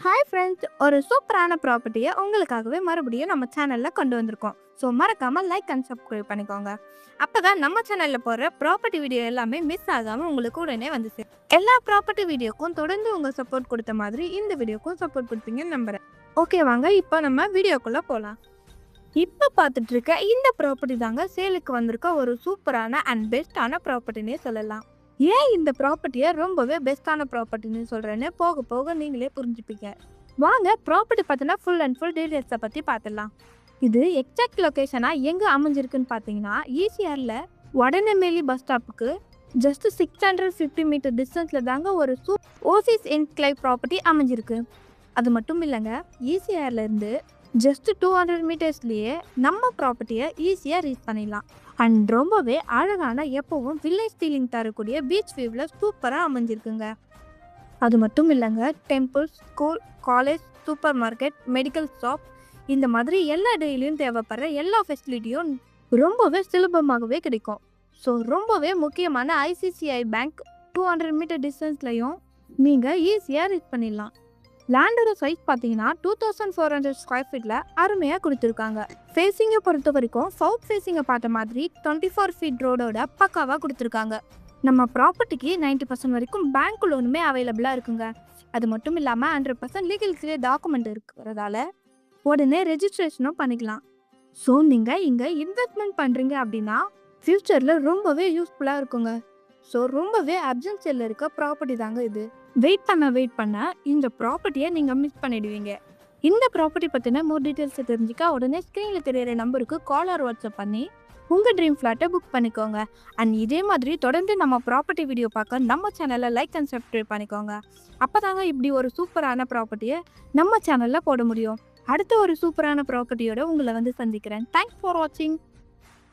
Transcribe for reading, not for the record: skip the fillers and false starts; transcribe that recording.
Hi friends, ஒரு சூப்பரான ப்ராப்பர்ட்டியை உங்களுக்காகவே மறுபடியும் நம்ம சேனலில் கொண்டு வந்திருக்கோம். ஸோ மறக்காமல் லைக் அண்ட் சப்ஸ்கிரைப் பண்ணிக்கோங்க. அப்போ தான் நம்ம சேனலில் போடுற ப்ராப்பர்ட்டி வீடியோ எல்லாமே மிஸ் ஆகாமல் உங்களுக்கு உடனே வந்து சேரும். எல்லா ப்ராப்பர்ட்டி வீடியோக்கும் தொடர்ந்து உங்கள் சப்போர்ட் கொடுத்த மாதிரி இந்த வீடியோக்கும் சப்போர்ட் கொடுப்பீங்கன்னு நம்புகிறேன். ஓகே, வாங்க இப்போ நம்ம வீடியோக்குள்ளே போகலாம். இப்போ பார்த்துட்டு இருக்க இந்த ப்ராப்பர்ட்டி தாங்க சேலுக்கு வந்திருக்க ஒரு சூப்பரான அண்ட் பெஸ்ட்டான ப்ராப்பர்ட்டினே சொல்லலாம். ஏன் இந்த ப்ராப்பர்ட்டியை ரொம்பவே பெஸ்ட்டான ப்ராப்பர்ட்டின்னு சொல்கிறேன்னு போக போக நீங்களே புரிஞ்சுப்பீங்க. வாங்க ப்ராப்பர்ட்டி பார்த்தீங்கன்னா ஃபுல் அண்ட் ஃபுல் டீட்டெயில்ஸை பற்றி பார்த்துடலாம். இது எக்ஸாக்ட் லொக்கேஷனாக எங்கே அமைஞ்சிருக்குன்னு பார்த்தீங்கன்னா ஈசிஆரில் வடநெம்மேலி பஸ் ஸ்டாப்புக்கு ஜஸ்ட் 650 மீட்டர் டிஸ்டன்ஸில் தாங்க ஒரு ஓசிஸ் என்க்ளைவ் ப்ராப்பர்ட்டி அமைஞ்சிருக்கு. அது மட்டும் இல்லைங்க, ஈசிஆர்லேருந்து ஜஸ்ட் 200 மீட்டர்ஸ்லேயே நம்ம ப்ராப்பர்ட்டியை ஈஸியாக ரீச் பண்ணிடலாம். அண்ட் ரொம்பவே அழகான எப்பவும் வில்லேஜ் ஃபீலிங் தரக்கூடிய பீச் வியூவில் சூப்பராக அமைஞ்சிருக்குங்க. அது மட்டும் இல்லைங்க, temple, school, college, super market, medical shop, இந்த மாதிரி எல்லா டெய்லியும் தேவைப்படுற எல்லா ஃபெசிலிட்டியும் ரொம்பவே சுலபமாகவே கிடைக்கும். ஸோ ரொம்பவே முக்கியமான ஐசிசிஐ பேங்க் 200 மீட்டர் டிஸ்டன்ஸ்லையும் நீங்கள் ஈஸியாக ரீச் பண்ணிடலாம். லேண்டோட சைஸ் பார்த்தீங்கன்னா 2400 ஸ்கொயர் ஃபீட்டில் அருமையாக கொடுத்துருக்காங்க. ஃபேஸிங்கை பொறுத்த வரைக்கும் சவுத் ஃபேஸிங்கை பார்த்த மாதிரி 24 ஃபீட் ரோடோட பக்காவாக கொடுத்துருக்காங்க. நம்ம ப்ராப்பர்ட்டிக்கு 90% வரைக்கும் பேங்க் லோனுமே அவைலபிளாக இருக்குங்க. அது மட்டும் இல்லாமல் 100% லீகல் கிளியர் டாக்குமெண்ட் இருக்கிறதால உடனே ரெஜிஸ்ட்ரேஷனும் பண்ணிக்கலாம். ஸோ நீங்கள் இங்கே இன்வெஸ்ட்மெண்ட் பண்ணுறீங்க அப்படின்னா ஃப்யூச்சரில் ரொம்பவே யூஸ்ஃபுல்லாக இருக்குங்க. ஸோ ரொம்பவே அர்ஜென்சியில் இருக்க ப்ராப்பர்ட்டி தாங்க இது. வெயிட் பண்ண இந்த ப்ராப்பர்ட்டியை நீங்கள் மிஸ் பண்ணிடுவீங்க. இந்த ப்ராப்பர்ட்டி பற்றின மோர் டீட்டெயில்ஸை தெரிஞ்சுக்க உடனே ஸ்க்ரீனில் தெரியிற நம்பருக்கு கால் ஆர் வாட்ஸ்அப் பண்ணி உங்கள் ட்ரீம் ஃப்ளாட்டை புக் பண்ணிக்கோங்க. அண்ட் இதே மாதிரி தொடர்ந்து நம்ம ப்ராப்பர்ட்டி வீடியோ பார்க்க நம்ம சேனலை லைக் அண்ட் சப்ஸ்கிரைப் பண்ணிக்கோங்க. அப்போ தாங்க இப்படி ஒரு சூப்பரான ப்ராப்பர்ட்டியை நம்ம சேனலில் போட முடியும். அடுத்த ஒரு சூப்பரான ப்ராப்பர்ட்டியோட உங்களை வந்து சந்திக்கிறேன். தேங்க்ஸ் ஃபார் வாட்சிங்.